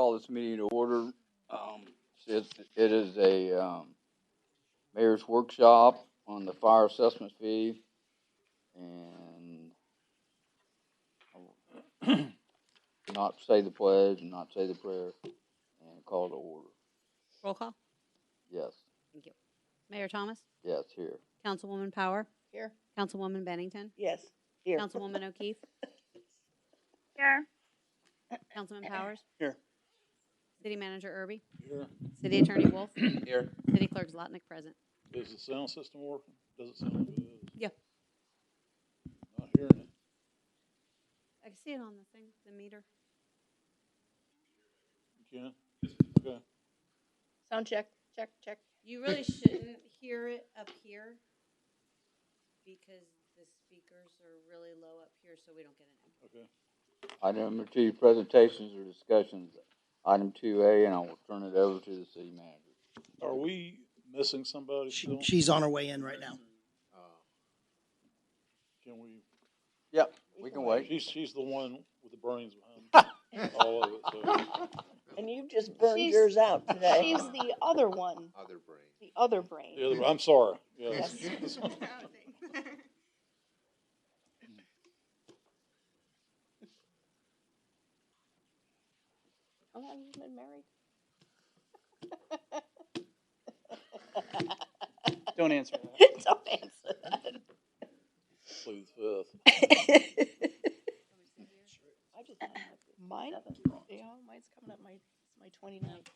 call this meeting to order. It is a mayor's workshop on the fire assessment fee, and not say the pledge and not say the prayer, and call to order. Roll call. Yes. Thank you. Mayor Thomas? Yes, here. Councilwoman Power? Here. Councilwoman Bennington? Yes. Here. Councilwoman O'Keefe? Here. Councilman Powers? Here. City Manager Irby? Here. City Attorney Wolf? Here. City Clerk Zlotnick present. Is the sound system working? Does it sound like it is? Yeah. Not hearing it. I can see it on the thing, the meter. You can? Okay. Sound check. Check. Check. You really shouldn't hear it up here because the speakers are really low up here, so we don't get an echo. Okay. Item number 2, presentations or discussions. Item 2A, and I will turn it over to the city manager. Are we missing somebody still? She's on her way in right now. Can we? Yep, we can wait. She's the one with the brains behind all of it. So. And you just burned yours out today. She's the other one. Other brain. The other brain. The other, I'm sorry. Yes. Yes. How long have you been married? Don't answer that. Don't answer that. Plead the fifth. I just Mine? Yeah, mine's coming up. My 29th.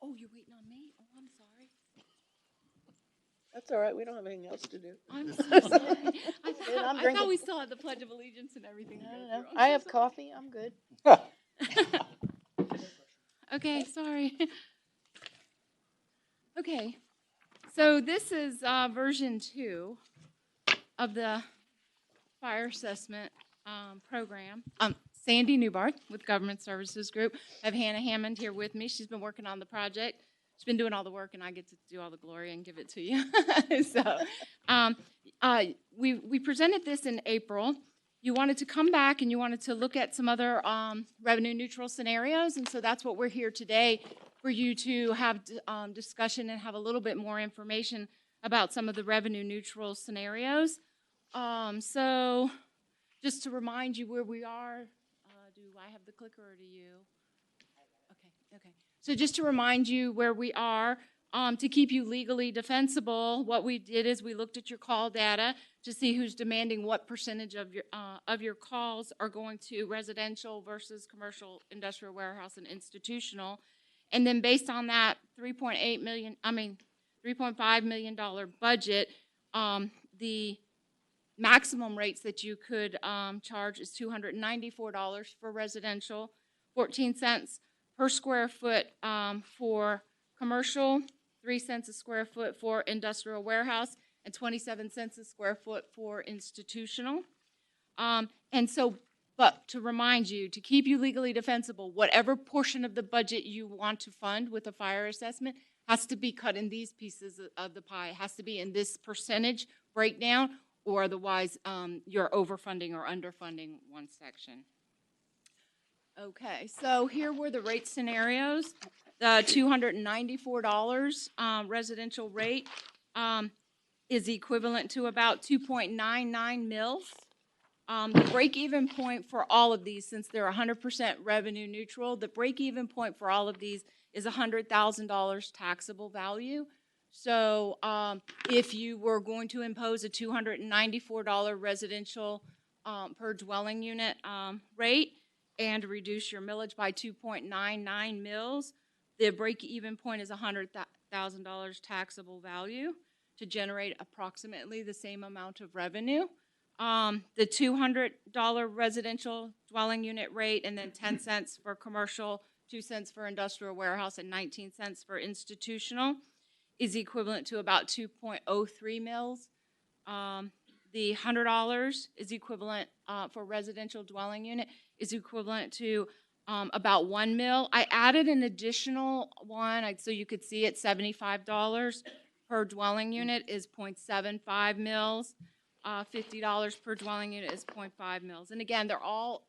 Oh, you're waiting on me? Oh, I'm sorry. That's all right. We don't have anything else to do. I'm so sorry. I I'm thought drinking. we still had the Pledge of Allegiance and everything. to go No. through. I'm I so have sorry. coffee. I'm good. Okay, sorry. Okay, so this is version 2 of the fire assessment program. Sandy Newbarth with Government Services Group. I have Hannah Hammond here with me. She's been working on the project. She's been doing all the work, and I get to do all the glory and give it to you. So we presented this in April. You wanted to come back and you wanted to look at some other revenue neutral scenarios, and so that's what we're here today for you to have discussion and have a little bit more information about some of the revenue neutral scenarios. So just to remind you where we are, do I have the clicker or do you? Okay. So just to remind you where we are, to keep you legally defensible, what we did is we looked at your call data to see who's demanding what percentage of your calls are going to residential versus commercial, industrial, warehouse, and institutional. And then based on that $3.5 million budget, the maximum rates that you could charge is $294 for residential, 14 cents per square foot for commercial, 3 cents a square foot for industrial warehouse, and 27 cents a square foot for institutional. But to remind you, to keep you legally defensible, whatever portion of the budget you want to fund with a fire assessment has to be cut in these pieces of the pie. It has to be in this percentage breakdown, or otherwise you're overfunding or underfunding one section. Okay, so here were the rate scenarios. The $294 residential rate is equivalent to about 2.99 mils. The break-even point for all of these, since they're 100% revenue neutral, the break-even point for all of these is $100,000 taxable value. So if you were going to impose a $294 residential per dwelling unit rate and reduce your millage by 2.99 mils, the break-even point is $100,000 taxable value to generate approximately the same amount of revenue. The $200 residential dwelling unit rate, and then 10 cents for commercial, 2 cents for industrial warehouse, and 19 cents for institutional, is equivalent to about 2.03 mils. The $100 is equivalent for residential dwelling unit is equivalent to about 1 mil. I added an additional one, so you could see it, $75 per dwelling unit is 0.75 mils. $50 per dwelling unit is 0.5 mils. And again, they're all,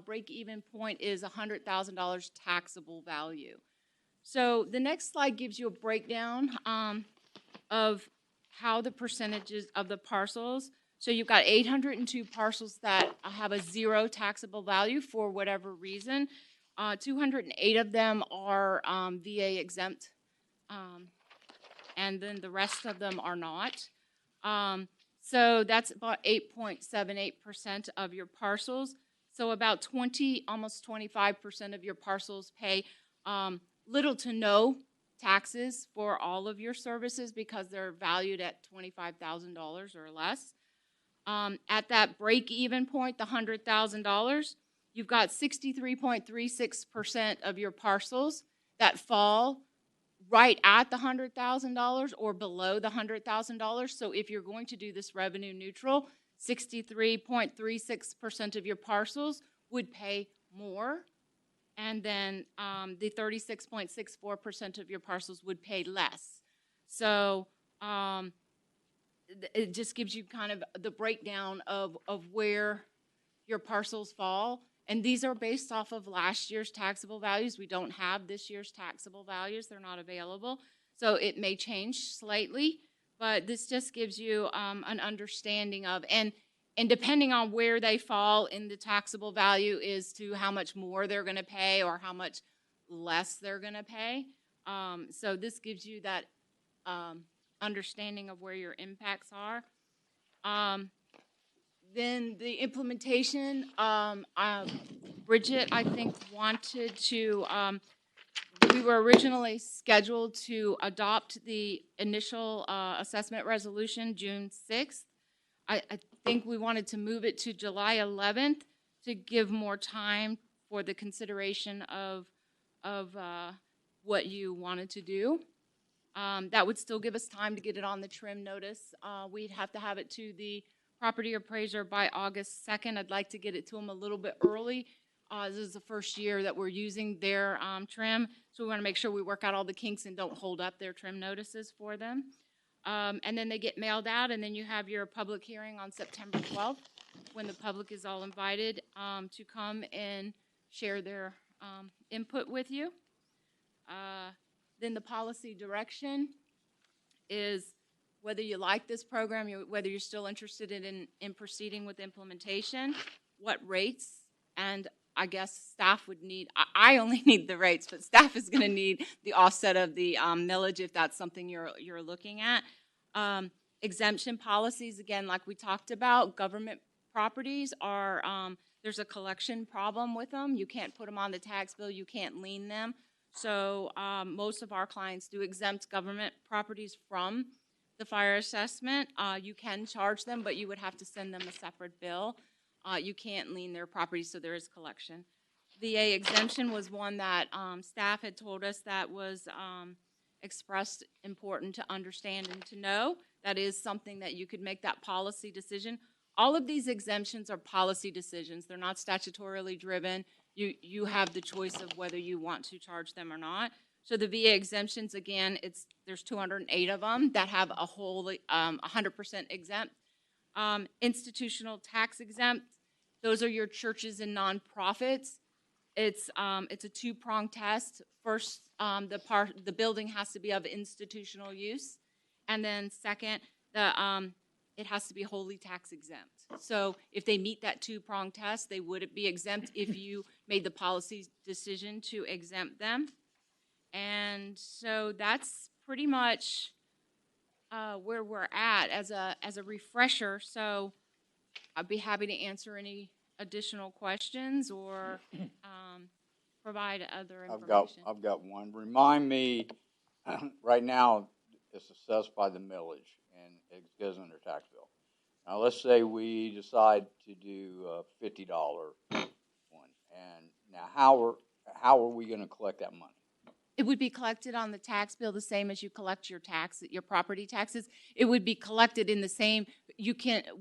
break-even point is $100,000 taxable value. So the next slide gives you a breakdown of how the percentages of the parcels. So you've got 802 parcels that have a zero taxable value for whatever reason. 208 of them are VA exempt, and then the rest of them are not. So that's about 8.78% of your parcels. So about 20, almost 25% of your parcels pay little to no taxes for all of your services because they're valued at $25,000 or less. At that break-even point, the $100,000, you've got 63.36% of your parcels that fall right at the $100,000 or below the $100,000. So if you're going to do this revenue neutral, 63.36% of your parcels would pay more, and then the 36.64% of your parcels would pay less. So it just gives you kind of the breakdown of where your parcels fall. And these are based off of last year's taxable values. We don't have this year's taxable values. They're not available. So it may change slightly, but this just gives you an understanding of, and depending on where they fall in the taxable value is to how much more they're going to pay or how much less they're going to pay. So this gives you that understanding of where your impacts are. Then the implementation, Bridget, I think, wanted to, we were originally scheduled to adopt the initial assessment resolution June 6th. I think we wanted to move it to July 11th to give more time for the consideration of what you wanted to do. That would still give us time to get it on the trim notice. We'd have to have it to the property appraiser by August 2nd. I'd like to get it to them a little bit early. This is the first year that we're using their trim, so we want to make sure we work out all the kinks and don't hold up their trim notices for them. And then they get mailed out, and then you have your public hearing on September 12th when the public is all invited to come and share their input with you. Then the policy direction is whether you like this program, whether you're still interested in proceeding with implementation, what rates, and I guess staff would need, I only need the rates, but staff is going to need the offset of the millage if that's something you're looking at. Exemption policies, again, like we talked about, government properties are, there's a collection problem with them. You can't put them on the tax bill. You can't lien them. So most of our clients do exempt government properties from the fire assessment. You can charge them, but you would have to send them a separate bill. You can't lien their property, so there is collection. VA exemption was one that staff had told us that was expressed important to understand and to know. That is something that you could make that policy decision. All of these exemptions are policy decisions. They're not statutorily driven. You have the choice of whether you want to charge them or not. So the VA exemptions, again, there's 208 of them that have a whole 100% exempt. Institutional tax exempt, those are your churches and nonprofits. It's a two-pronged test. First, the building has to be of institutional use, and then second, it has to be wholly tax exempt. So if they meet that two-pronged test, they would be exempt if you made the policy decision to exempt them. And so that's pretty much where we're at as a refresher. So I'd be happy to answer any additional questions or provide other information. I've got one. Remind me, right now, it's assessed by the millage and it goes under tax bill. Now, let's say we decide to do a $50 one, and now how are we going to collect that money? It would be collected on the tax bill the same as you collect your property taxes. It would be collected in the same,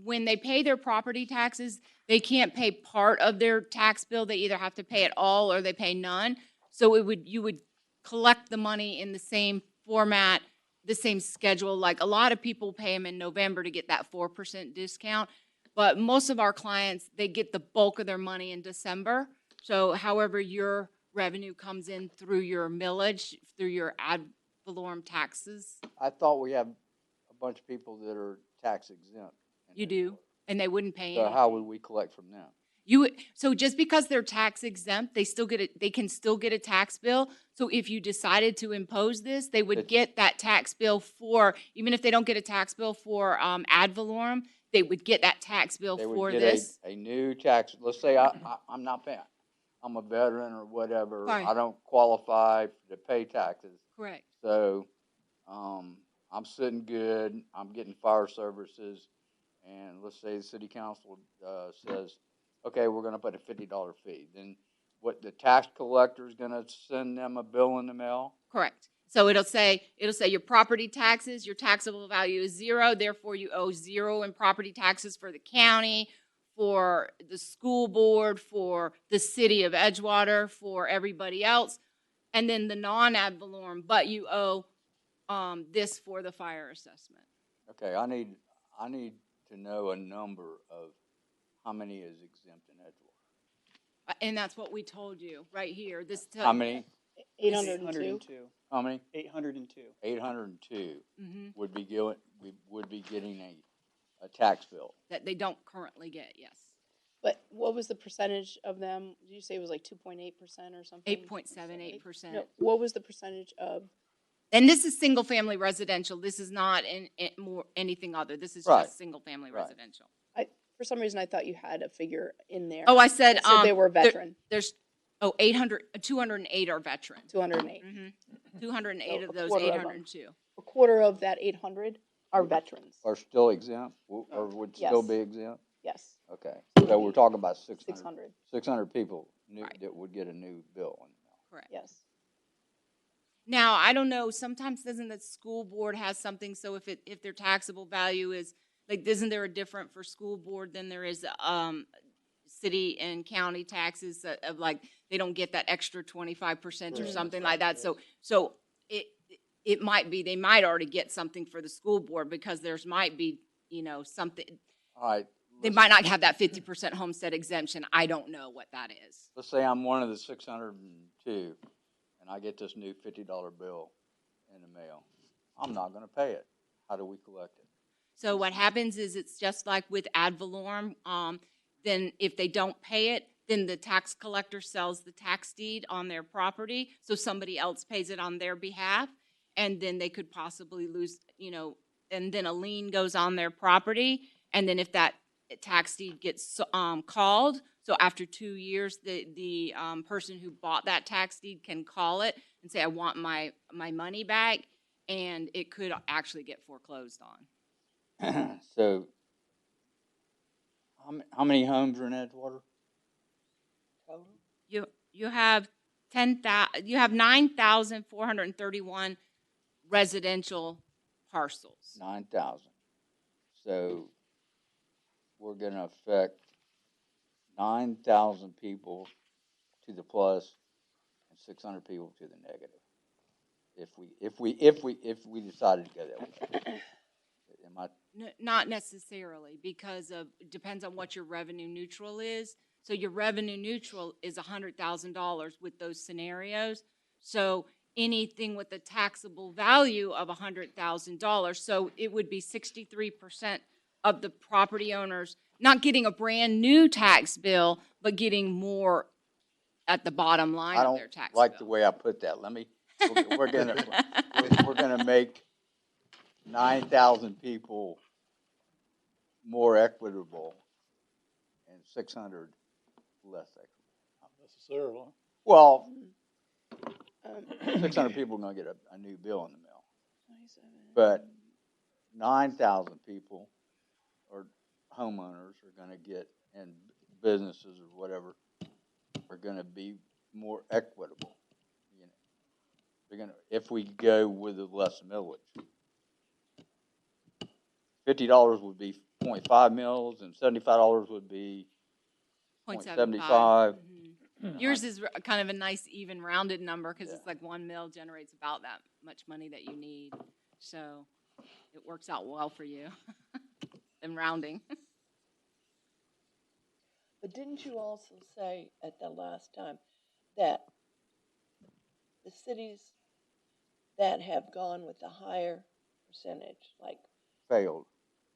when they pay their property taxes, they can't pay part of their tax bill. They either have to pay it all or they pay none. So you would collect the money in the same format, the same schedule. Like a lot of people pay them in November to get that 4% discount. But most of our clients, they get the bulk of their money in December. So however your revenue comes in through your millage, through your ad valorem taxes, I thought we have a bunch of people that are tax exempt. in you that do, work. and they wouldn't pay So anything. how would we collect from them? So just because they're tax exempt, they can still get a tax bill. So if you decided to impose this, they would It's- get that tax bill for, even if they don't get a tax bill for ad valorem, they would get that tax bill They for would get this. a new tax, let's say I'm not paying, I'm a veteran or whatever, Right. I don't qualify to pay taxes. Correct. So, I'm sitting good, I'm getting fire services, and let's say the city council, says, okay, we're gonna put a $50 fee. Then what, the tax collector's gonna send them a bill in the mail? Correct. So it'll say your property taxes, your taxable value is 0, therefore you owe 0 in property taxes for the county, for the school board, for the city of Edgewater, for everybody else, and then the non-ad valorem, but you owe this for the fire assessment. Okay, I need to know a number of how many is exempt in Edgewater. And that's what we told you right here. How many? 802. How many? 802. 802 Mhm. would be getting a tax bill. That they don't currently get, yes. But what was the percentage of them? Did you say it was like 2.8% or something? 8.78%. No, what was the percentage of? And this is single-family residential. This is not more anything other. This is Right. just single-family Right. residential. For some reason, I thought you had a figure in there. Oh, I said, It said they were veteran. There's 208 are veteran. 208. 208 So of a those quarter of them. 802. A quarter of that 800 are veterans. Are still exempt, or would still Yes. be exempt? Yes, Okay, so we're talking about 600. 600 people Right. that would get a new bill in the mail. Correct. Yes. Now, I don't know, sometimes doesn't the school board has something, so if their taxable value is, like, isn't there a different for school board than there is, city and county taxes of like, they don't get that extra 25% or Right. something That's like right, that, so it might be, they might already get something for the school board because there's might be, something, All right. they might not have that 50% homestead exemption, I don't know what that is. Let's say I'm one of the 602, and I get this new $50 bill in the mail. I'm not gonna pay it. How do we collect it? So what happens is it's just like with ad valorem, then if they don't pay it, then the tax collector sells the tax deed on their property, so somebody else pays it on their behalf, and then they could possibly lose, and then a lien goes on their property, and then if that tax deed gets called, so after 2 years, the person who bought that tax deed can call it and say, I want my money back, and it could actually get foreclosed on. So, how many homes are in Edgewater? You have 9,431 residential parcels. 9,000. So, we're gonna affect 9,000 people to the plus and 600 people to the negative. If we decided to go that way. Am I, Not necessarily, because it depends on what your revenue neutral is. So your revenue neutral is $100,000 with those scenarios. So anything with a taxable value of $100,000, so it would be 63% of the property owners not getting a brand new tax bill, but getting more at the bottom line I of don't their tax like the bill. way I put that. We're gonna make 9,000 people more equitable and 600 less equitable. Not necessarily. Well, Um, 600 people are gonna get a new bill in the mail, but 9,000 people or homeowners are gonna get, and businesses or whatever, are gonna be more equitable. They're gonna, if we go with the less millage. $50 would be 0.5 mils, and $75 would be 0.75. Yours is kind of a nice even rounded number because Yeah. it's like 1 mil generates about that much money that you need. So it works out well for you in rounding. But didn't you also say at the last time that the cities that have gone with the higher percentage, like Failed.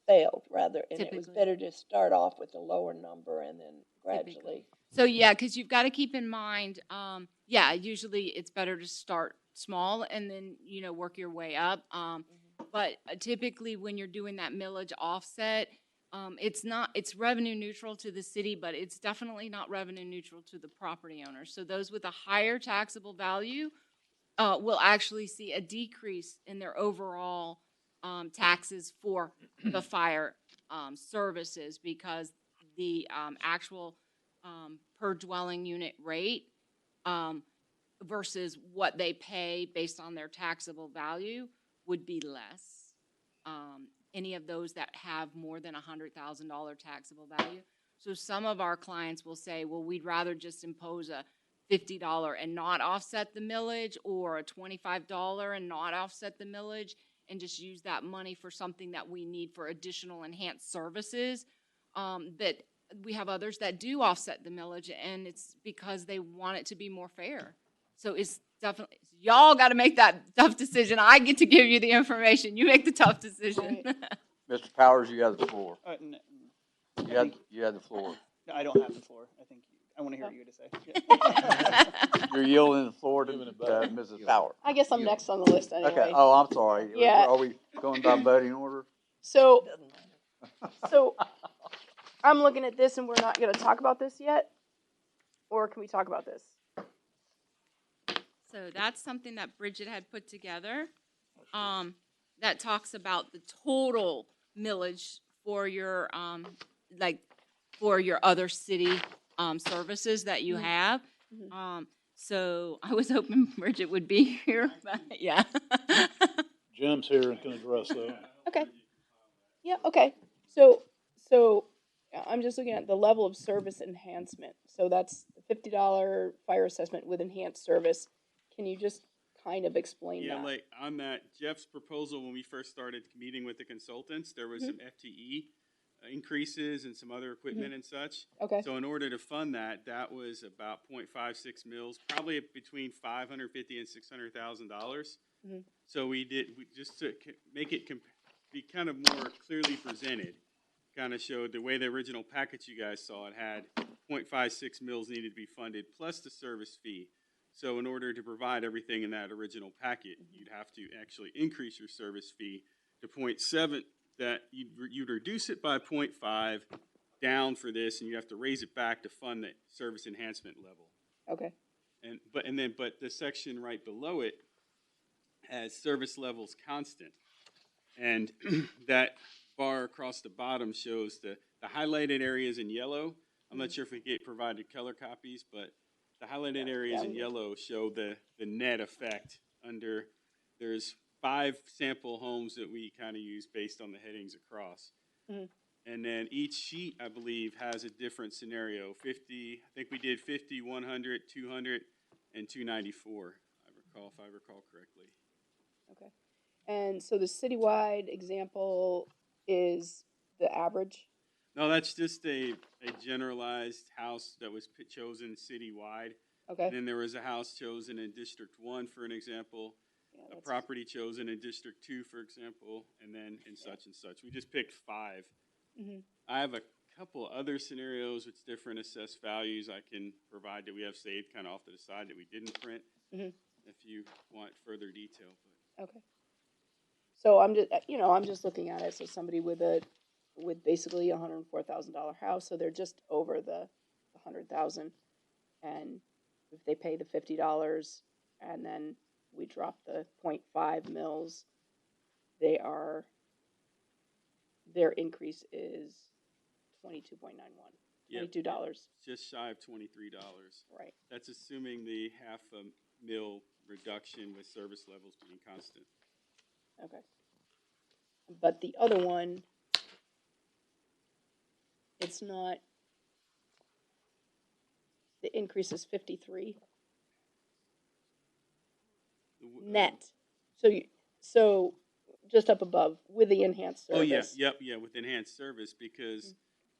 failed rather, and it was Typically. better to start off with a lower number and then gradually. So yeah, because you've got to keep in mind, yeah, usually it's better to start small and then, work your way up. But typically when you're doing that millage offset, it's revenue neutral to the city, but it's definitely not revenue neutral to the property owner. So those with a higher taxable value will actually see a decrease in their overall taxes for the fire services because the actual per dwelling unit rate versus what they pay based on their taxable value would be less. Any of those that have more than $100,000 taxable value. So some of our clients will say, well, we'd rather just impose a $50 and not offset the millage, or a $25 and not offset the millage, and just use that money for something that we need for additional enhanced services. That we have others that do offset the millage, and it's because they want it to be more fair. So it's definitely, y'all got to make that tough decision. I get to give you the information. You make the tough decision. Mr. Powers, you have the floor. No, You had the floor. I don't have the floor. I want to hear what you had to say. You're yielding the floor to Giving it back. Mrs. Powers. I guess I'm next on the list anyway. Okay, oh, I'm sorry. Yeah. Are we going by voting order? So, so I'm looking at this and we're not gonna talk about this yet? Or can we talk about this? So that's something that Bridget had put together. That talks about the total millage for your, for your other city, services that you have. Mhm. So I was hoping Bridget would be here, but yeah. Jim's here and can address that. Okay. Yeah, okay. So I'm just looking at the level of service enhancement. So that's $50 fire assessment with enhanced service. Can you just kind of explain Yeah, that? like on that, Jeff's proposal, when we first started meeting with the consultants, there was some FTE increases and some other equipment and such. Okay. So in order to fund that, that was about 0.56 mils, probably between $550,000 and $600,000. Mhm. So we just to make it be kind of more clearly presented, kind of showed the way the original package you guys saw, it had 0.56 mils needed to be funded plus the service fee. So in order to provide everything in that original packet, you'd have to actually increase your service fee to 0.7, that you'd reduce it by 0.5 down for this, and you have to raise it back to fund the service enhancement level. Okay. But the section right below it has service levels constant. And that bar across the bottom shows the highlighted areas in yellow. I'm not sure if we provided color copies, but the highlighted areas in yellow show the net effect under, there's 5 sample homes that we kind of use based on the headings across. Mhm. And then each sheet, I believe, has a different scenario. 50, I think we did 50, 100, 200, and 294, if I recall correctly. Okay. And so the citywide example is the average? No, that's just a generalized house that was chosen citywide. Okay. And then there was a house chosen in District 1, for an example, Yeah, a that's- property chosen in District 2, for example, and then in such and such. We just picked 5. Mhm. I have a couple other scenarios with different assessed values I can provide that we have saved kind of off to the side that we didn't print, Mhm. if you want further detail. But Okay. So I'm just looking at it. So somebody with basically $104,000 house, so they're just over the 100,000, and if they pay the $50 and then we drop the 0.5 mils, their increase is 22.91. Yep, $22, just shy of $23. right? That's assuming the half a mil reduction with service levels being constant. Okay. But the other one, it's not, the increase is 53 net. So just up above with the enhanced service. Oh, yeah, yep, yeah, with enhanced service, because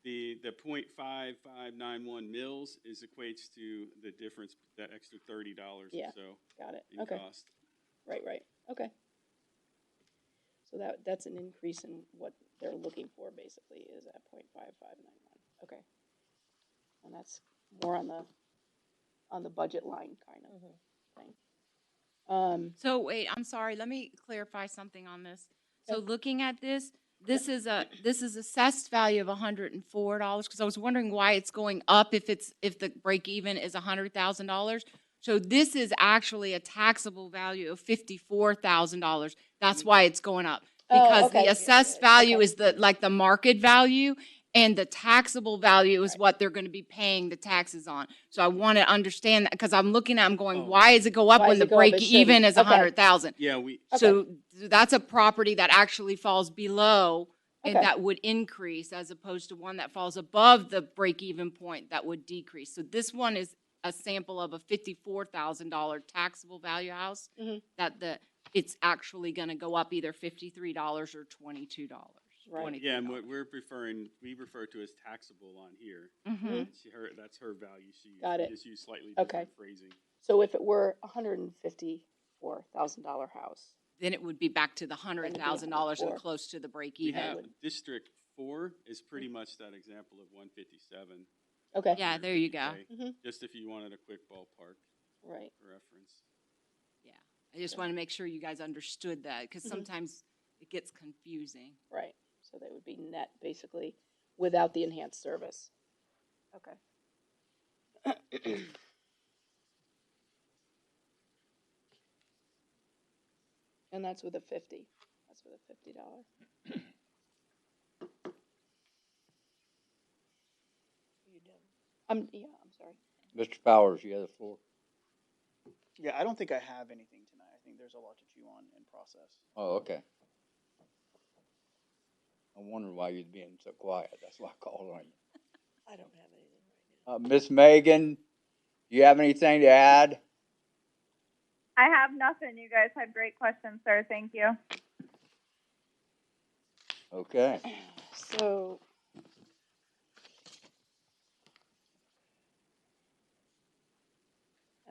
the .5591 mils equates to the difference, that extra $30 or Yeah, so got it. in Okay. cost. Right. Okay. So that's an increase in what they're looking for basically is at 0.5591. Okay. And that's more on the budget line kind of thing. So wait, I'm sorry, let me clarify something on this. So Okay. looking at this is assessed value of $104, because I was wondering why it's going up if the break even is $100,000. So this is actually a taxable value of $54,000. That's why it's going up. Oh, Because okay. the assessed value Okay. is the market value, and the taxable value is Right. what they're going to be paying the taxes on. So I want to understand that, because I'm looking at, I'm going, Oh. why does it go up Why when does the it go up? break It even shouldn't. is Okay. 100,000? Yeah, we, Okay. So that's a property that actually falls below, and Okay. that would increase, as opposed to one that falls above the break-even point that would decrease. So this one is a sample of a $54,000 taxable value house, Mhm. that it's actually going to go up either $53 or $22. Right. yeah, and what we refer to as taxable on here. Mhm. That's her value. She Got it. just used slightly Okay. different phrasing. So if it were $154,000 house, Then it would be back to the $100,000 and 104. close to the break We even. have District 4 is pretty much that example of 157. okay. Yeah, there you go. Okay, Mhm. just if you wanted a quick ballpark Right. reference. Yeah, I just want to make sure you guys understood that, because Mhm. sometimes it gets confusing. Right. So they would be net basically without the enhanced service. Okay. And that's with a 50. That's with a $50. I'm sorry. Mr. Powers, you have the floor. Yeah, I don't think I have anything tonight. I think there's a lot to chew on in process. Oh, okay. I wondered why you'd being so quiet. That's why I called on you. I don't have anything right now. Miss Megan, do you have anything to add? I have nothing. You guys had great questions, sir. Thank you. Okay. So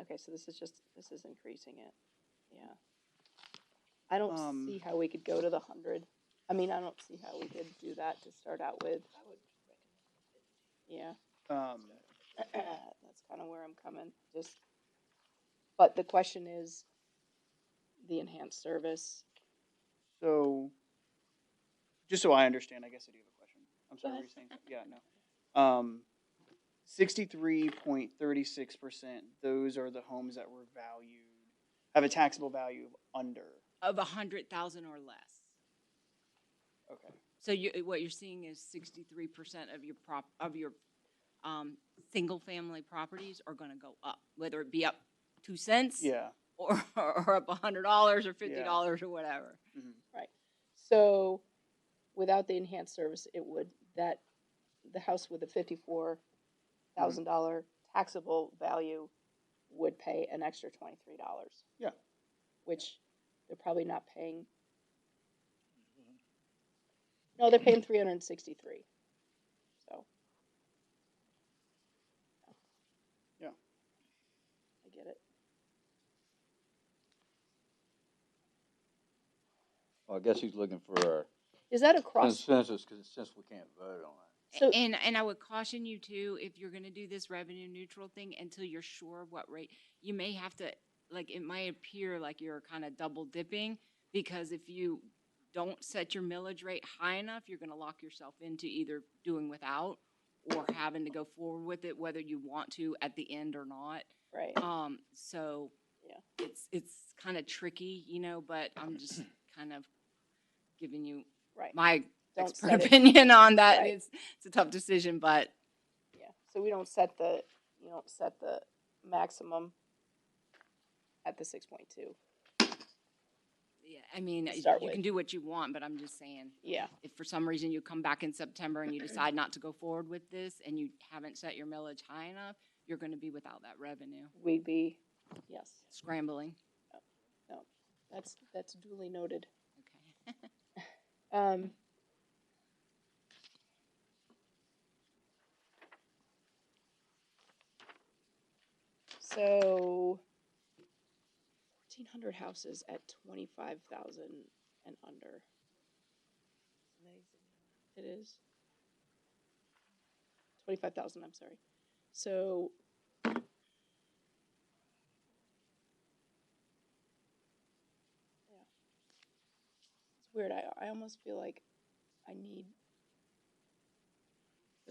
okay, so this is increasing it. Yeah. I don't see how we could go to the 100. I mean, I don't see how we could do that to start out with. I would Yeah. Um, That's kind of where I'm coming. But the question is the enhanced service. so, just so I understand, I guess I do have a question. I'm sorry, Go what were you saying? Yeah, no. 63.36%, those are the homes that were have a taxable value of under. Of 100,000 or less. Okay. So what you're seeing is 63% of your single family properties are going to go up, whether it be up 2 cents, Yeah. or up $100 or $50 or whatever. Mm-hmm. Right. So without the enhanced service, it would the house with a $54,000 taxable value would pay an extra $23. Yeah. Which they're probably not paying. No, they're paying $363. So. Yeah. I get it. Well, I guess he's looking for a Is that across? consensus, since we can't vote on it. So- And I would caution you too, if you're going to do this revenue neutral thing, until you're sure of what rate, you may have to, like, it might appear like you're kind of double dipping, because if you don't set your millage rate high enough, you're going to lock yourself into either doing without or having to go forward with it, whether you want to at the end or not. Right. So Yeah. it's kind of tricky, but I'm just kind of giving you Right. my Don't expert set it- opinion on that. Right. It's a tough decision, but Yeah. So we don't set the, you don't set the maximum at the 6.2. Yeah, I mean, To start you can with. do what you want, but I'm just saying, Yeah. if for some reason you come back in September and you decide not to go forward with this and you haven't set your millage high enough, you're gonna be without that revenue, We'd be, yes. scrambling. No, that's duly noted. Okay. Um, so 1,400 houses at 25,000 and under. It is 25,000. I'm sorry. So yeah, it's weird. I almost feel like I need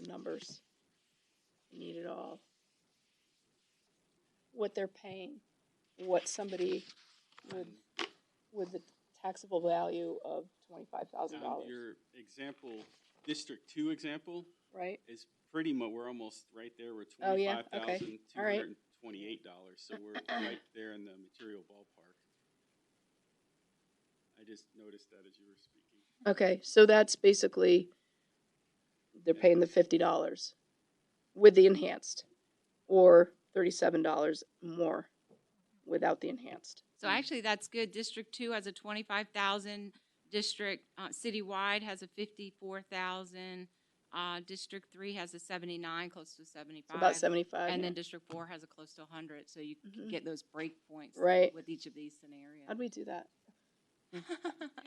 the numbers. I need it all. What they're paying, what somebody with the taxable value of $25,000, Your example, District 2 example, right? is pretty much, we're almost right there. We're Oh, yeah? Okay. All right. $25,228, so we're right there in the material ballpark. I just noticed that as you were speaking. Okay, so that's basically they're paying the $50 with the enhanced, or $37 more without the enhanced. So actually, that's good. District 2 has a 25,000. District, citywide has a 54,000. District 3 has a 79, close to 75. It's about 75. And yeah. then District 4 has a close to 100, so you can Mhm. get those break points Right. with each of these scenarios. How'd we do that?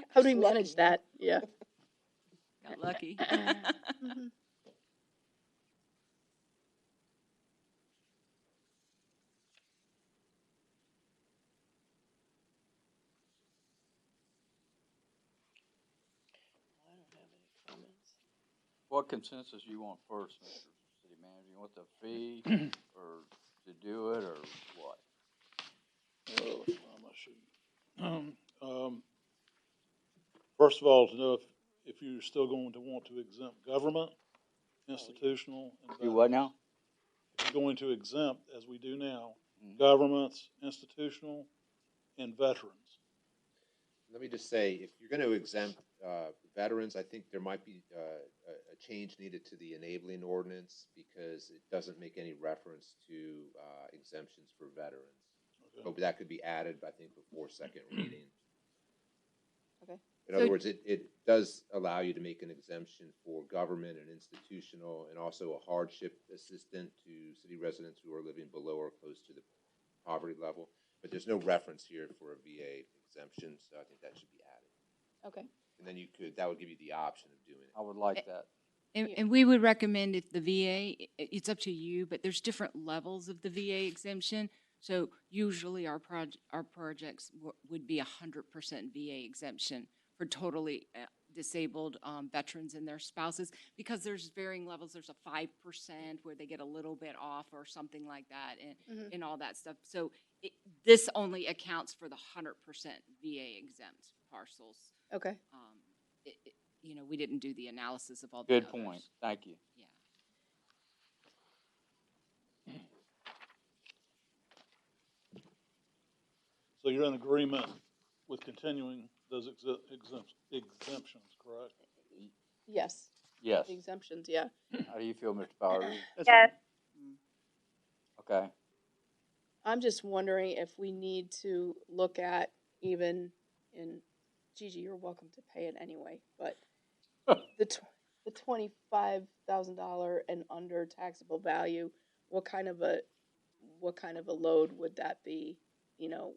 How do we Just manage lucky. that? Yeah. Got lucky. Mhm. I don't have any comments. What consensus you want first, Mr. City Manager? You want the fee or to do it or what? Oh, let's find my sheet. First of all, to know if you're still going to want to exempt government, institutional, and Do what veterans. now? If you're going to exempt, as we do now, Mhm. governments, institutional, and veterans. Let me just say, if you're going to exempt veterans, I think there might be a change needed to the enabling ordinance because it doesn't make any reference to exemptions for veterans. Okay. But that could be added, I think, before second reading. Okay. In So- other words, it does allow you to make an exemption for government and institutional, and also a hardship assistant to city residents who are living below or close to the poverty level. But there's no reference here for a VA exemption, so I think that should be added. Okay. And then that would give you the option of doing it. I would like that. And we would recommend if the VA, it's up to you, but there's different levels of the VA exemption. So usually our projects would be 100% VA exemption for totally disabled veterans and their spouses, because there's varying levels. There's a 5% where they get a little bit off or something like that, Mhm. and all that stuff. So this only accounts for the 100% VA exempt parcels. Okay. We didn't do the analysis of all the Good others. point. Thank you. Yeah. So you're in agreement with continuing those exemptions, correct? Yes. Yes. The exemptions. Yeah. How do you feel, Mr. Powers? Yes. Okay. I'm just wondering if we need to look at even in, Gigi, you're welcome to pay it anyway, but the $25,000 and under taxable value, what kind of a load would that be? You know,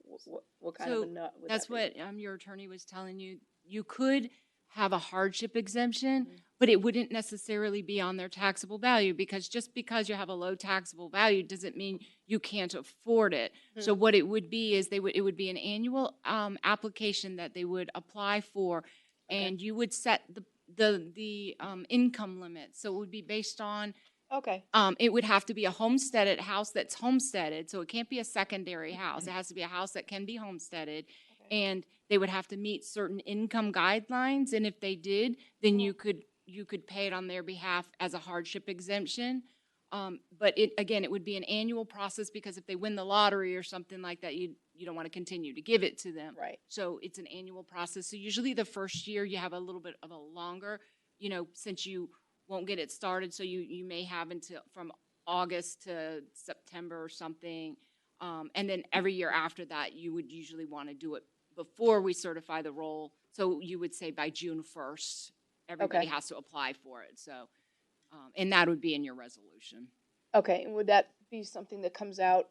what kind of So a nut would that's that be? what your attorney was telling you. You could have a hardship exemption, Mhm. but it wouldn't necessarily be on their taxable value, because just because you have a low taxable value doesn't mean you can't afford it. So what it would be is it would be an annual application that they would apply for, and you would set the income limit. So it would be based on, Okay. it would have to be a homesteaded house that's homesteaded, so it can't be a secondary house. It has to be a house that can be homesteaded, and they would have to meet certain income guidelines, and if they did, then you could pay it on their behalf as a hardship exemption. But it, again, it would be an annual process because if they win the lottery or something like that, you don't want to continue to give it to them. Right. So it's an annual process. So usually the first year you have a little bit of a longer, since you won't get it started. So you may have until from August to September or something. And then every year after that, you would usually want to do it before we certify the roll. So you would say by June 1st, everybody Okay. has to apply for it. So, and that would be in your resolution. Okay, and would that be something that comes out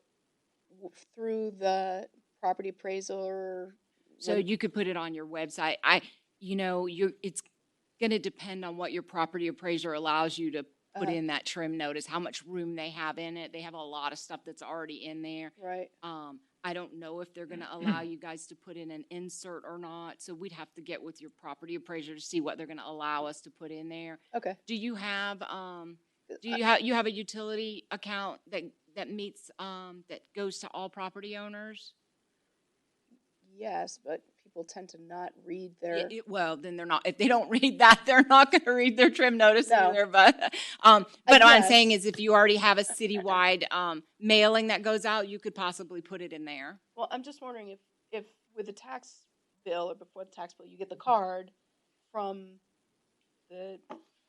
through the property appraisal or? So would- you could put it on your website. It's going to depend on what your property appraiser allows you to put Uh-huh. in that trim notice, how much room they have in it. They have a lot of stuff that's already in there. Right, I don't know if they're going to allow you guys to put in an insert or not. So we'd have to get with your property appraiser to see what they're going to allow us to put in there. okay. Do you have you have a utility account that meets that goes to all property owners? Yes, but people tend to not read Yeah, their, well, then they're not. If they don't read that, they're not going to read their trim notice No. either. But what I'm saying guess. is, if you already have a citywide mailing that goes out, you could possibly put it in there. well, I'm just wondering if with the tax bill or before the tax bill, you get the card from the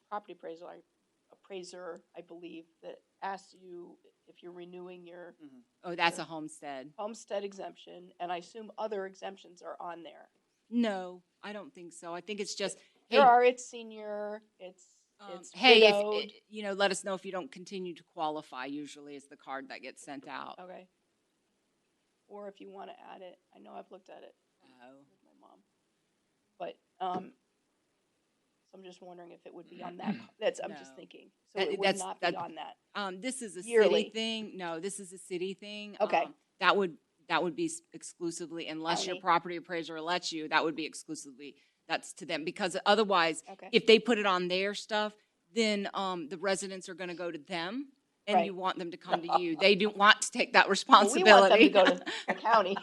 property appraiser, I believe, that asks you if you're renewing your Oh, that's a homestead. homestead exemption, and I assume other exemptions are on there. No, I don't think so. I think it's just There hey, are, it's senior, it's hey, widowed. if let us know if you don't continue to qualify. Usually, is the card that gets sent out. Okay. Or if you want to add it, I know I've looked at it Oh. with my mom. But, so I'm just wondering if it would be on that, I'm just No. thinking. So it would That's- not be that- on that. This is a Yearly. city thing. No, this is a city thing. Okay. That would be exclusively, unless your County. property appraiser lets you, that would be exclusively, that's to them. Because otherwise, Okay. if they put it on their stuff, then the residents are gonna go to them and you Right. want them to come to you. They don't want to take that Well, we want them responsibility. to go to the county.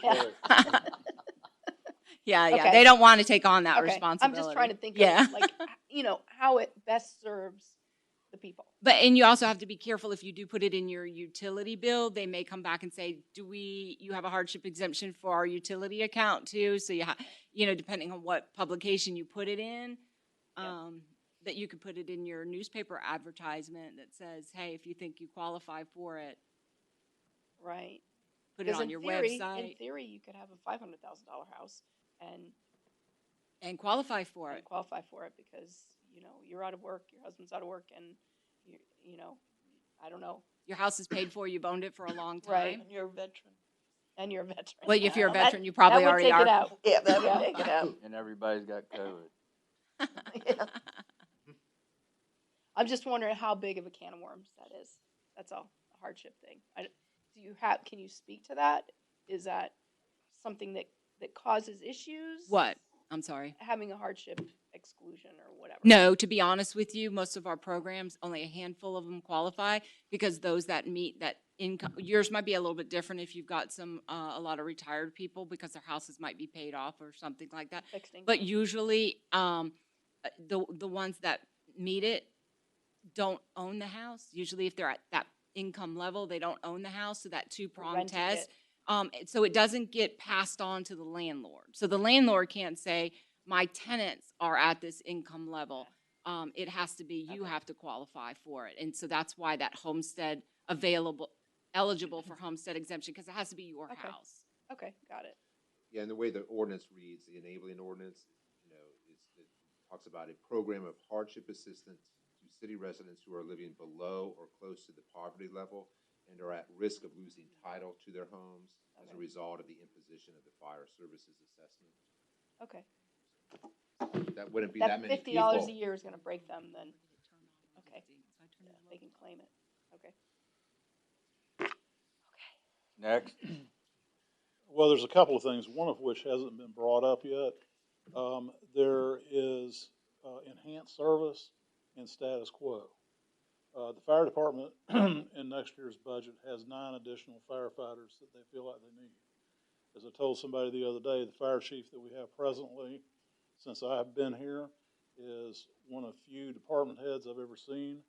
Yeah, Okay. they don't want to take on that Okay, responsibility. I'm just trying to think Yeah. of, like, how it best serves the people. And you also have to be careful if you do put it in your utility bill, they may come back and say, you have a hardship exemption for our utility account too? So depending on what publication you put it in, Yeah. that you could put it in your newspaper advertisement that says, hey, if you think you qualify for it, Right. put it Because on in your theory, In website theory, you could have a $500,000 house and and qualify for it. qualify for it because, you're out of work, your husband's out of work, and I don't know. Your house is paid for, you've owned it for a long time. Right. And you're a veteran. And you're a veteran. Well, if you're a That- veteran, you probably that would already take are. it out. Yeah, that Yeah. would take it out. And everybody's got COVID. Yeah. I'm just wondering how big of a can of worms that is. That's all, a hardship thing. Can you speak to that? Is that something that causes issues? What? I'm sorry. Having a hardship exclusion or whatever? No, to be honest with you, most of our programs, only a handful of them qualify because those that meet that income, yours might be a little bit different if you've got a lot of retired people because their houses might be paid off or something like that. Fixed income. But usually, the ones that meet it don't own the house. Usually if they're at that income level, they don't own the house, so that two-prong renting test. it. So it doesn't get passed on to the landlord. So the landlord can't say, my tenants are at this income level. It has to be, you Okay. have to qualify for it. And so that's why that homestead eligible for homestead exemption, because it has to be your Okay. house. Okay, got it. Yeah, and the way the ordinance reads, the enabling ordinance, it talks about a program of hardship assistance to city residents who are living below or close to the poverty level and are at risk of losing title to their homes as a Okay. result of the imposition of the fire services assessment. Okay. That wouldn't be That that many $50 a people. year is gonna break them then. Okay. Yeah, they can claim it. Okay. Next. Well, there's a couple of things, one of which hasn't been brought up yet. There is enhanced service and status quo. The fire department in next year's budget has 9 additional firefighters that they feel like they need. As I told somebody the other day, the fire chief that we have presently, since I have been here, is one of few department heads I've ever seen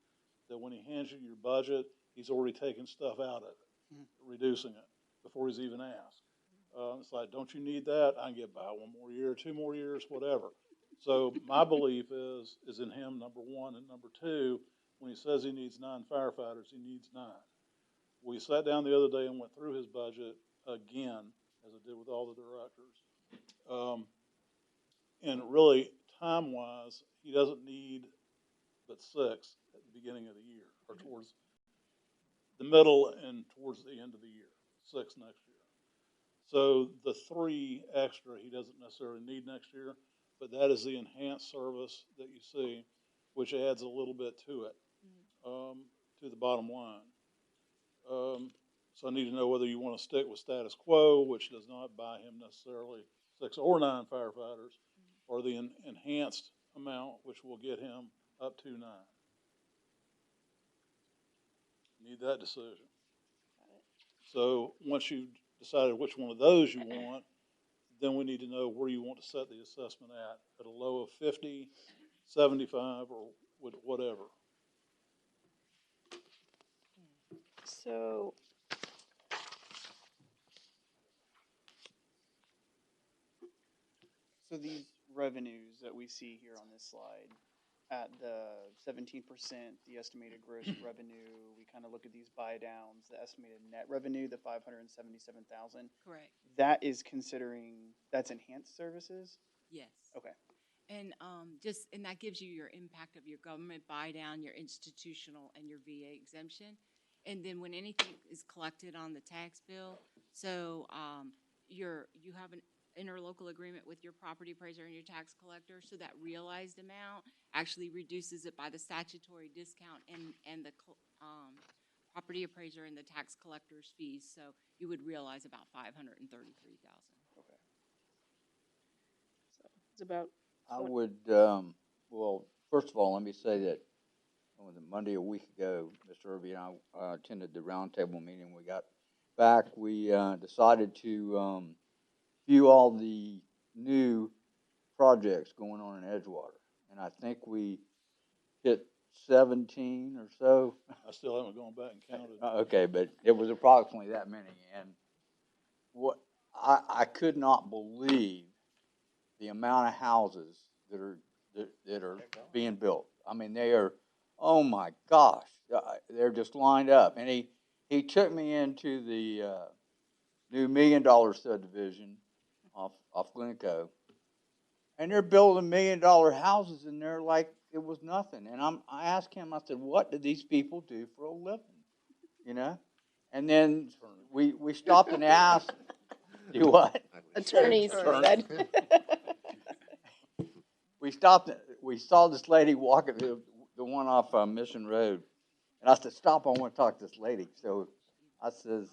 that when he hands you your budget, he's already taken stuff out of it, reducing it before he's even asked. It's like, don't you need that? I can get by 1 more year, 2 more years, whatever. So my belief is in him, number one, and number two, when he says he needs 9 firefighters, he needs 9. We sat down the other day and went through his budget again, as I did with all the directors. And really, time-wise, he doesn't need but 6 at the beginning of the year, or towards the middle and towards the end of the year, 6 next year. So the 3 extra he doesn't necessarily need next year, but that is the enhanced service that you see, which adds a little bit to it, to the bottom line. So I need to know whether you want to stick with status quo, which does not buy him necessarily 6 or 9 firefighters, or the enhanced amount, which will get him up to 9. Need that decision. So once you've decided which one of those you want, then we need to know where you want to set the assessment at a low of 50, 75, or whatever. So, So these revenues that we see here on this slide, at the 17%, the estimated gross revenue, we kind of look at these buy downs, the estimated net revenue, the 577,000. Correct. That is considering, that's enhanced services? Yes. Okay. And and that gives you your impact of your government buy down, your institutional, and your VA exemption. And then when anything is collected on the tax bill, so you have an interlocal agreement with your property appraiser and your tax collector, so that realized amount actually reduces it by the statutory discount and the property appraiser and the tax collector's fees. So you would realize about $533,000. Okay. so it's about. I would, well, first of all, let me say that on the Monday a week ago, Mr. Irby and I attended the roundtable meeting. We got back. We decided to view all the new projects going on in Edgewater. And I think we hit 17 or so. I still haven't gone back and counted. Okay, but it was approximately that many. And what I could not believe the amount of houses that are being built. I mean, they are, oh my gosh, they're just lined up. And he took me into the new $1 million subdivision off Glencoe, and they're building $1 million houses in there like it was nothing. And I asked him, I said, what do these people do for a living? You know? And then we stopped and asked, do what? Attorneys said. We stopped. We saw this lady walking the one off Mission Road, and I said, "Stop! I want to talk to this lady." So I says,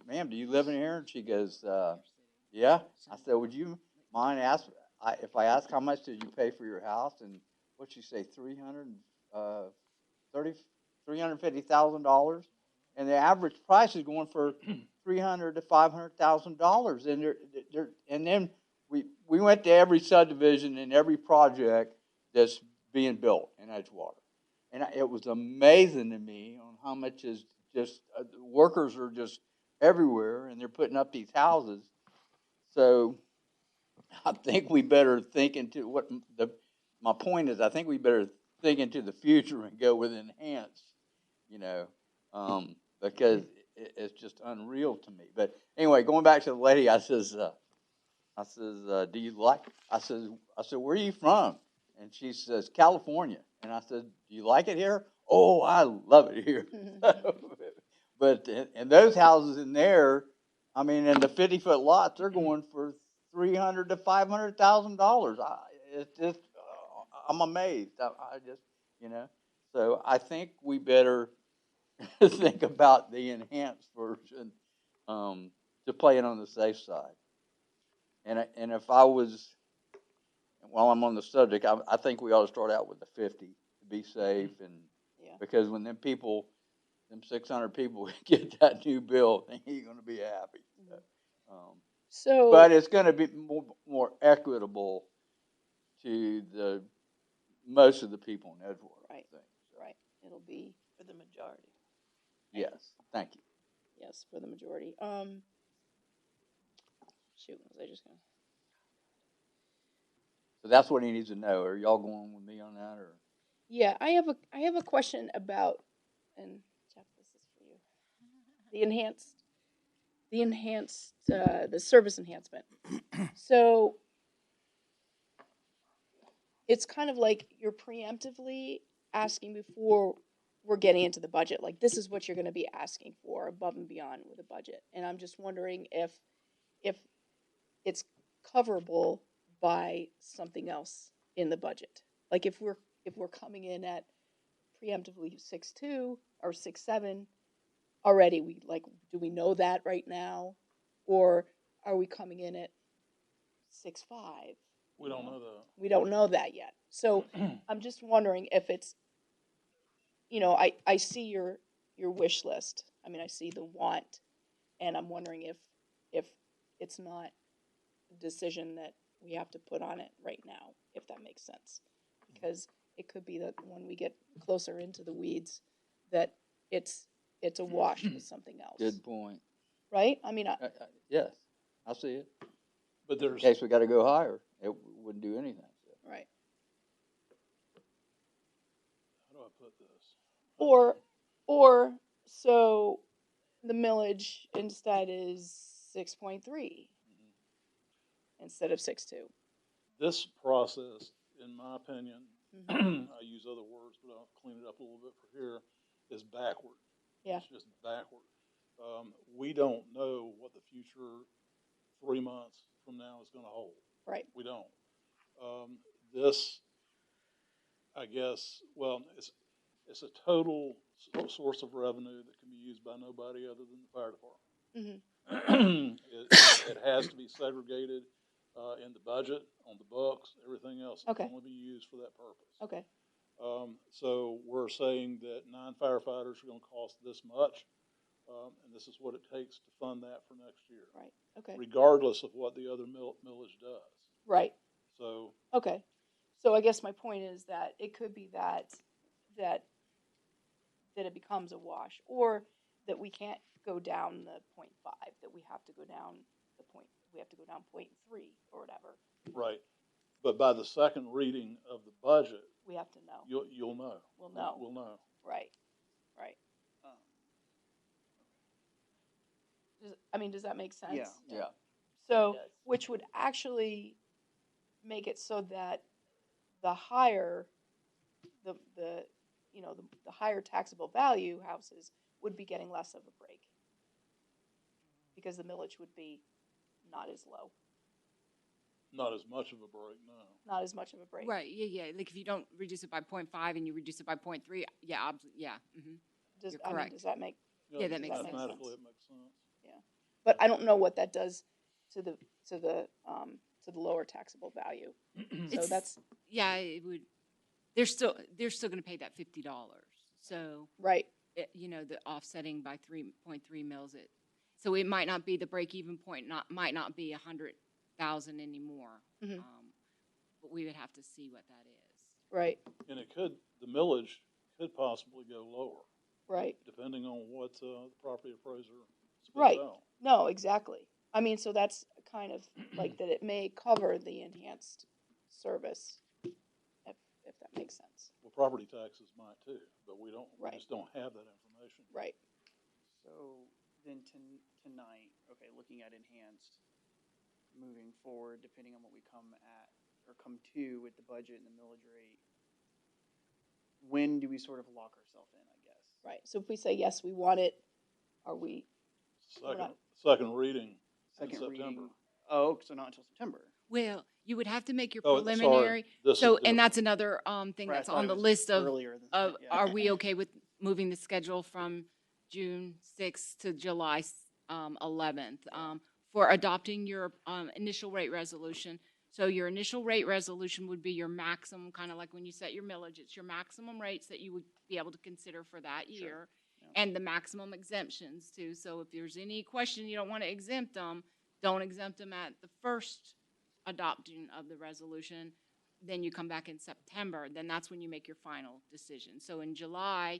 "Ma'am, do you live in here?" And she goes, "Yeah." I said, "Would you mind if I ask how much did you pay for your house?" And what'd she say? $350,000, and the average price is going for $300,000 to $500,000, and then. We went to every subdivision and every project that's being built in Edgewater. And it was amazing to me on how much is just, workers are just everywhere and they're putting up these houses. So I think we better think into my point is I think we better think into the future and go with enhanced, because it's just unreal to me. But anyway, going back to the lady, I says, do you like, I said, where are you from? And she says, California. And I said, do you like it here? Oh, I love it here. But, and those houses in there, I mean, in the 50-foot lots, they're going for $300,000 to $500,000. It's just, I'm amazed. I just, so I think we better think about the enhanced version, to play it on the safe side. And if I was, while I'm on the subject, I think we ought to start out with the 50 to be safe, and because when them 600 people get that new bill, they ain't going to be happy. So, but it's going to be more equitable to most of the people in Edgewater. Right. I think. Right. It'll be For the majority. Yes, thank you. Yes, for the majority. Shoot, was I just gonna? So that's what he needs to know. Are y'all going with me on that, or? Yeah, I have a question about, and Jeff, this is for you. The service enhancement. So it's kind of like you're preemptively asking before we're getting into the budget. Like, this is what you're going to be asking for above and beyond with a budget. And I'm just wondering if it's coverable by something else in the budget. Like, if we're coming in at preemptively 6.2 or 6.7 already, do we know that right now, or are we coming in at 6.5? We don't know that. We don't know that yet. So I'm just wondering if it's, I see your wish list. I mean, I see the want, and I'm wondering if it's not a decision that we have to put on it right now, if that makes sense. Because it could be that when we get closer into the weeds, that it's a wash with something else. Good point. Right? I mean, Yes, I see it. But In there's, case we got to go higher, it wouldn't do anything. So. right. how do I put this? Or so the millage instead is 6.3 instead of 6.2. This process, in my opinion, I use other words, but I'll clean it up a little bit for here, is backward. Yeah. It's just backward. We don't know what the future 3 months from now is going to hold. Right. We don't. This, I guess, well, it's a total source of revenue that can be used by nobody other than the fire department. It has to be segregated in the budget, on the books, everything else. Okay. It can only be used for that purpose. Okay. So we're saying that 9 firefighters are going to cost this much, and this is what it takes to fund that for next year. Right. Okay. Regardless of what the other millage does. Right. So. Okay. So I guess my point is that it could be that it becomes a wash, or that we can't go down the 0.5, that we have to go down 0.3 or whatever. Right. But by the second reading of the budget, We have to know. you'll know. We'll know. We'll know. Right. Right. Does that make sense? Yeah. Yeah. So, It does. which would actually make it so that the higher, the higher taxable value houses would be getting less of a break, because the millage would be not as low, Not as much of a break, no. not as much of a break. Right, yeah. Like if you don't reduce it by 0.5 and you reduce it by 0.3, yeah, yeah. Does, You're I mean, correct. does that make? Yeah, that makes sense. Mathematically, it makes sense. But I don't know what that does to the lower taxable value. So It's- that's Yeah, it would, they're still gonna pay that $50. So, right. the offsetting by 3.3 mils so it might not be the break-even point, might not be 100,000 anymore. Mhm. But we would have to see what that is. Right. And the millage could possibly go lower, Right. depending on what the property appraiser spits Right. out. No, exactly. I mean, so that's kind of like that it may cover the enhanced service, if that makes sense. Well, property taxes might too, but we Right. just don't have that information. Right. So then tonight, okay, looking at enhanced, moving forward, depending on what we come at or come to with the budget and the millage rate, when do we sort of lock ourselves in, I guess? Right. So if we say, yes, we want it, are we, Second reading in Second September. reading. Oh, so not until September. Well, you would have to make your Oh, preliminary. sorry. This is So, different. and that's another thing Right, I that's thought on it the was list earlier than of, that, yeah. are we okay with moving the schedule from June 6th to July 11th for adopting your initial rate resolution? So your initial rate resolution would be your maximum, kind of like when you set your millage, it's your maximum rates that you would be able to consider for that year. Yeah. And the maximum exemptions too. So if there's any question you don't want to exempt them, don't exempt them at the first adopting of the resolution. Then you come back in September, then that's when you make your final decision. So in July,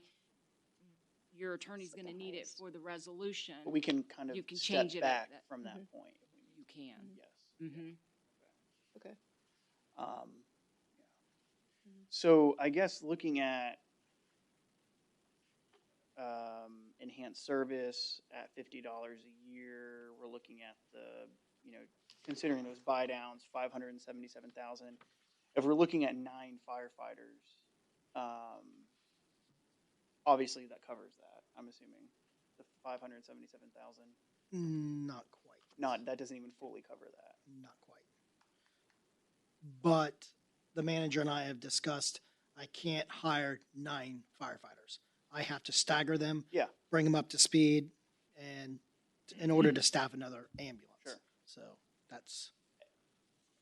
your attorney's Like gonna a need it heist. for the resolution, But we can kind of You can step change it at back that- from that Mhm. point. if we need you can. to. Yes. Mm-hmm. Okay. Yeah. So I guess looking at enhanced service at $50 a year, we're looking at the, considering those buy downs, 577,000. If we're looking at 9 firefighters, obviously that covers that. I'm assuming the 577,000. Not quite. That doesn't even fully cover that. Not quite. But the manager and I have discussed, I can't hire 9 firefighters. I have to stagger them. Yeah. Bring them up to speed and in order to staff another ambulance. Sure. So that's,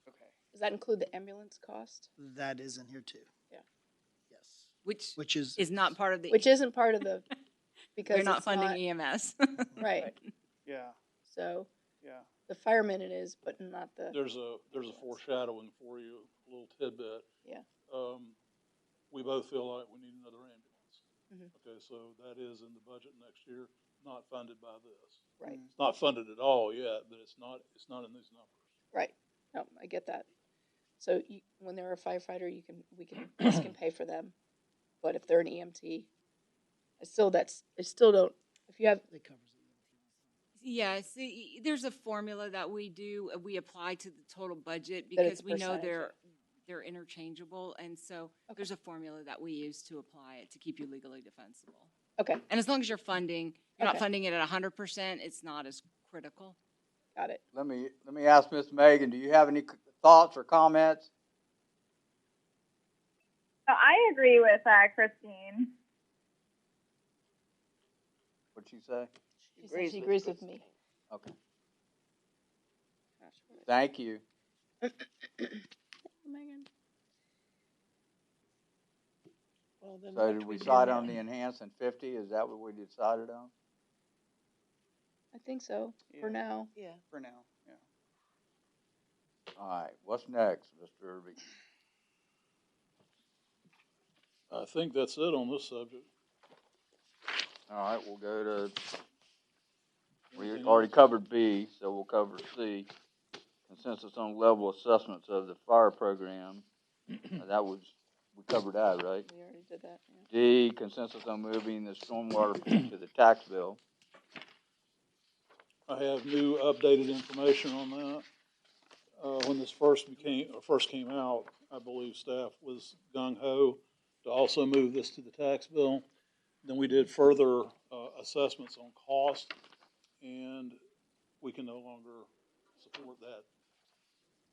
Okay. Does that include the ambulance cost? that is in here too. Yeah. Yes. Which Which is, is not part of the, Which isn't part of the, because they're not it's funding not, EMS. right, Yeah. so Yeah. the firemen it is, but not the, There's a foreshadowing for you, a little tidbit. Yeah. We both feel like we need another ambulance. Mhm. Okay, so that is in the budget next year, not funded by this. right, It's not funded at all yet, but it's not in these numbers. right. No, I get that. So you, when they're a firefighter, us can pay for them. But if they're an EMT, I still don't, if you have, it covers it. Yeah, see, there's a formula that we do, we apply to the total budget That it's because we know percentage. they're interchangeable, and so Okay. there's a formula that we use to apply it to keep you legally defensible. okay, And as long as you're not Okay. funding it at 100%, it's not as critical. got it. Let me ask Miss Megan, do you have any thoughts or comments? So I agree with Christine. What'd she say? She said she agrees with me. Okay, Gosh, what is- thank you. Megan. Well, then So what did do we do decide now? on the enhanced and 50? Is that what we decided on? I think so, for Yeah. now. Yeah. For now. Yeah. All right, what's next, Mr. Irby? I think that's it on this subject. All right, we'll go to, we Anything already else? covered B, so we'll cover C. Consensus on level assessments of the fire program. That was, we covered that, right? We already did that, yeah. D, consensus on moving the stormwater fee to the tax bill. I have new updated information on that. When this first came out, I believe staff was gung ho to also move this to the tax bill. Then we did further, assessments on cost, and we can no longer support that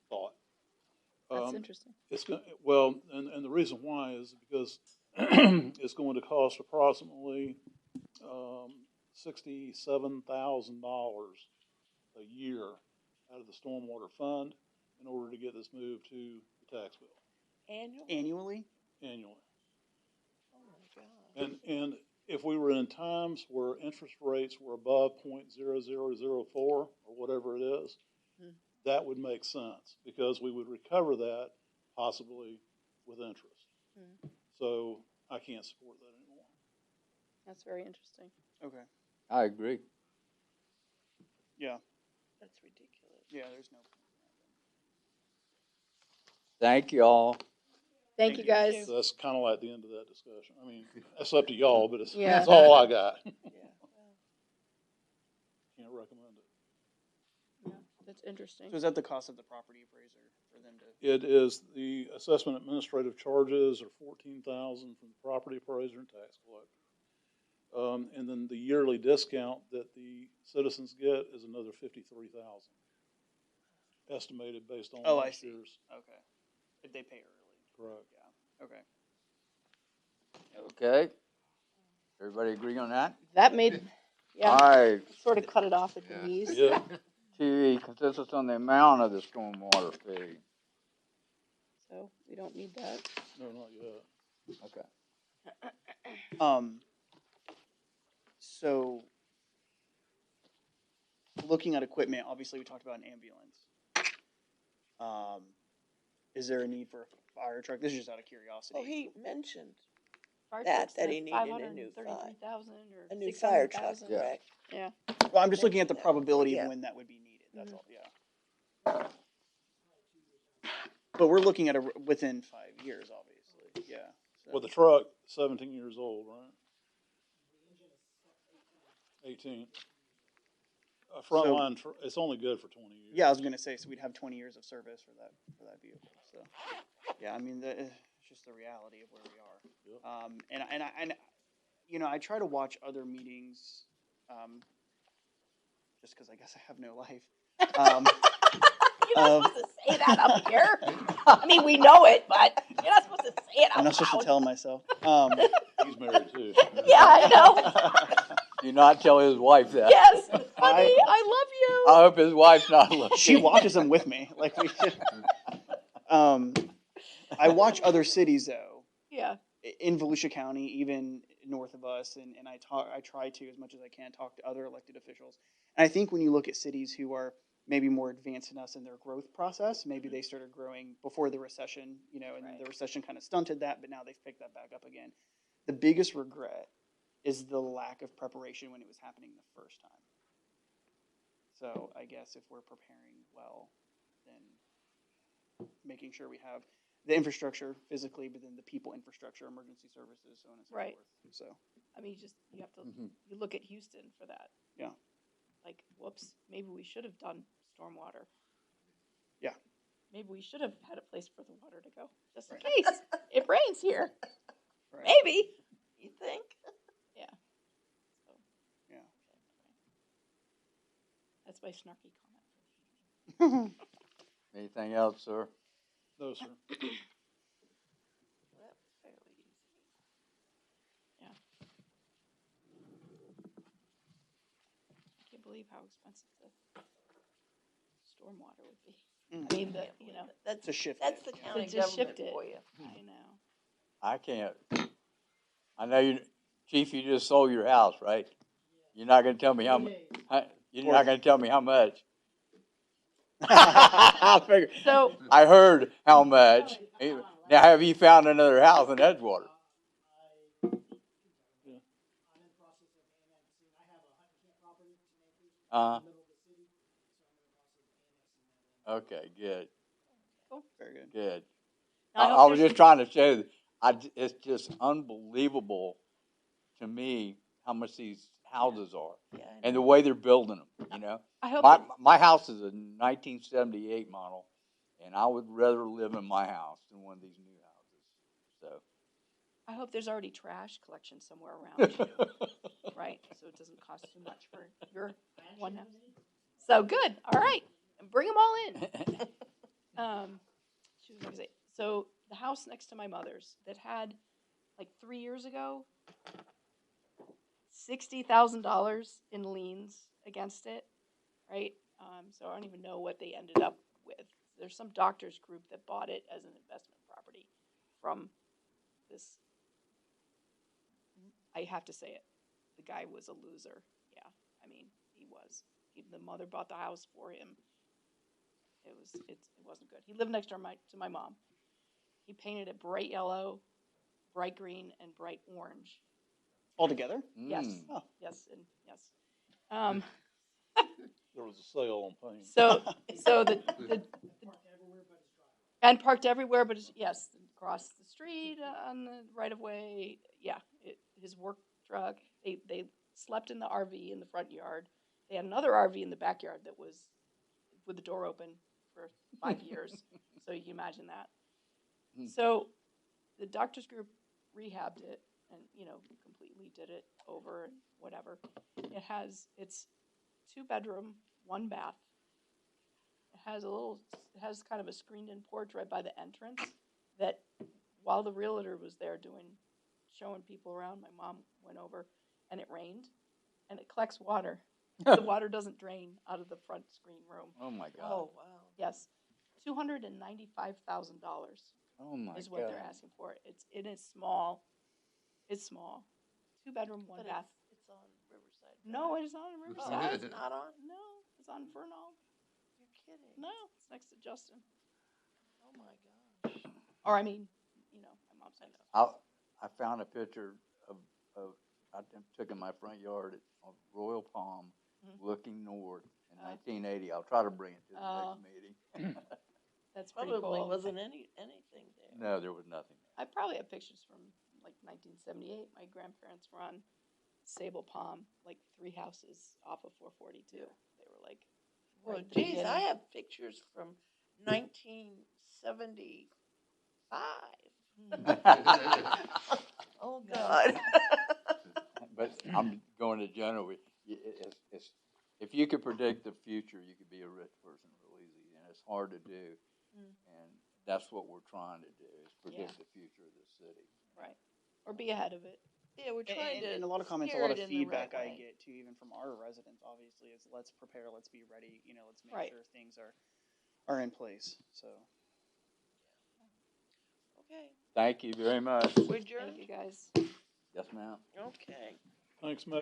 thought. That's interesting. It's well, and the reason why is because it's going to cost approximately $67,000 a year out of the stormwater fund in order to get this moved to the tax bill Annually? annually. Oh my God. And if we were in times where interest rates were above 0.0004 or whatever it is, that would make sense because we would recover that possibly with interest. So I can't support that anymore. That's very interesting. Okay. I agree. Yeah. That's ridiculous. Yeah, there's no. Thank you all. Thank you, guys. So that's kind of like the end of that discussion. I mean, that's up to y'all, but Yeah. that's all I got. Yeah. Well, Can't recommend it. Yeah, that's interesting. So is that the cost of the property appraiser for them to? It is, the assessment administrative charges are $14,000 from the property appraiser and tax collector. And then the yearly discount that the citizens get is another $53,000. Estimated based on Oh, I last see. year's. Okay. If they pay early. Correct. Yeah. Okay. Okay. Everybody agree on that? That made, yeah, All right. sort of cut it off at the knees. Yeah. T, consensus on the amount of the stormwater fee. So we don't need that. No, not yet. Okay. So looking at equipment, obviously we talked about an ambulance. Is there a need for a fire truck? This is just out of curiosity. well, he mentioned fire that truck's he needed a new fire, 533,000 or a new fire truck, 600,000. Yeah. correct? Yeah. Well, I'm just looking at the Yeah. probability Yeah. of when that would be needed, that's Mhm. all, yeah. But we're looking at within 5 years, obviously, yeah. So. With the truck, 17 years old, right? 18. A frontline, it's only good for 20 years. Yeah, I was gonna say, so we'd have 20 years of service for that vehicle, so. Yeah, I mean, it's just the reality of where we are. Yep. And you know, I try to watch other meetings, just because I guess I have no life. You're not supposed to say that up here. I mean, we know it, but you're not supposed to say it out I'm not supposed loud. to tell myself. He's married too. Yeah, I know. Do not tell his wife that. Yes, honey, I love you. I hope his wife's not looking. She watches them with me, like we. I watch other cities though. Yeah. In Volusia County, even north of us, and I try to, as much as I can, talk to other elected officials. And I think when you look at cities who are maybe more advanced than us in their growth process, maybe they started growing before the recession, you know, and the recession kind of stunted that, but now they've picked that back up again. The biggest regret is the lack of preparation when it was happening the first time. So I guess if we're preparing well, then making sure we have the infrastructure physically, but then the people infrastructure, emergency services, so on and so Right. forth. So I mean, you have to, Mhm. you look at Houston for that. Yeah. Like, whoops, maybe we should have done stormwater. Yeah. Maybe we should have had a place for the water to go, just in Right. case it rains here. Right. Maybe. You think? Yeah. So, Yeah. that's my snarky comment. Anything else, sir? No, sir. That was fairly easy. Yeah. I can't believe how expensive the stormwater would be. I mean, Can't you believe know, it. That's, To shift that's it, the yeah. county To just government shift it. for you. I know. I can't. I know you, Chief, you just sold your house, right? You're not gonna tell me how much. You're not gonna tell me how much. I figured. So, I heard how much. Now, have you found another house in Edgewater? Uh, okay, good, Very good. good. I hope I was there's- just trying to show that it's just unbelievable to me how much these houses are Yeah, I and the know. way they're building them, you know? I hope My, that- my house is a 1978 model, and I would rather live in my house than one of these new houses. I hope there's already trash collection somewhere around you, right? So it doesn't cost too much for your one house. So good. All right, and bring them all in. She was gonna say. So the house next to my mother's that had, like 3 years ago, $60,000 in liens against it, right? So I don't even know what they ended up with. There's some doctors group that bought it as an investment property from this. I have to say it. The guy was a loser. Yeah, I mean, he was. The mother bought the house for him. It wasn't good. He lived next door to my mom. He painted it bright yellow, bright green, and bright orange. All together? Yes, Mm. Oh. yes, and yes. There was a sale on paint. So the and parked everywhere, but yes, across the street on the right of way. Yeah, his work truck. They slept in the RV in the front yard. They had another RV in the backyard that was with the door open for 5 years. So you can imagine that. So the doctors group rehabbed it and, completely did it over and whatever. It's 2-bedroom, 1 bath. It has kind of a screened in porch right by the entrance that while the realtor was there showing people around, my mom went over and it rained and it collects water. The water doesn't drain out of the front screen room. Oh my God. Oh, wow. Yes. $295,000 Oh my is what God. they're asking for. It is small. It's small. 2-bedroom, 1 But bath. it's on Riverside. No, it is not in Oh, Riverside. it's not on? No, it's on Fernald. You're kidding. No, it's next to Justin. Oh, my gosh. Or I mean, my mom's. I found a picture of I took in my front yard of Royal Palm, looking north in 1980. I'll try to bring it to the next meeting. That's pretty Probably cool. wasn't anything there. No, there was nothing. I probably have pictures from like 1978. My grandparents were on Sable Palm, like 3 houses off of 442. They were like, Well, right at the geez, I beginning. have pictures from 1975. Oh, God. But I'm going to general. If you could predict the future, you could be a rich person real easy, and it's hard to do. And that's what we're trying to do, is predict the future of the city. Right. Or be ahead of it. Yeah, we're trying to And a lot of comments, a steer lot it of in the right feedback I way. get too, even from our residents, obviously, is let's prepare, let's be ready, you know, let's make Right. sure things are in place, so. Okay, Thank you very much. we're adjourned? Thank you guys. Yes, ma'am. Okay. Thanks, Matt.